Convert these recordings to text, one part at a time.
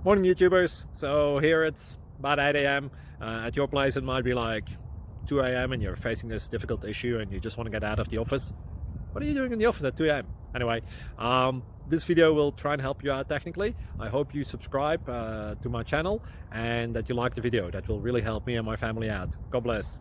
Morning YouTubers. So here it's about 8 a.m. At your place it might be like 2 a.m. and you're facing this difficult issue and you just want to get out of the office. What are you doing in the office at 2 a.m.? Anyway, this video will try and help you out technically. I hope you subscribe to my channel and that you like the video. That will really help me and my family out. God bless.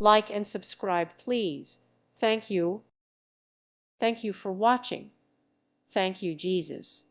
Like and subscribe, please. Thank you. Thank you for watching. Thank you, Jesus.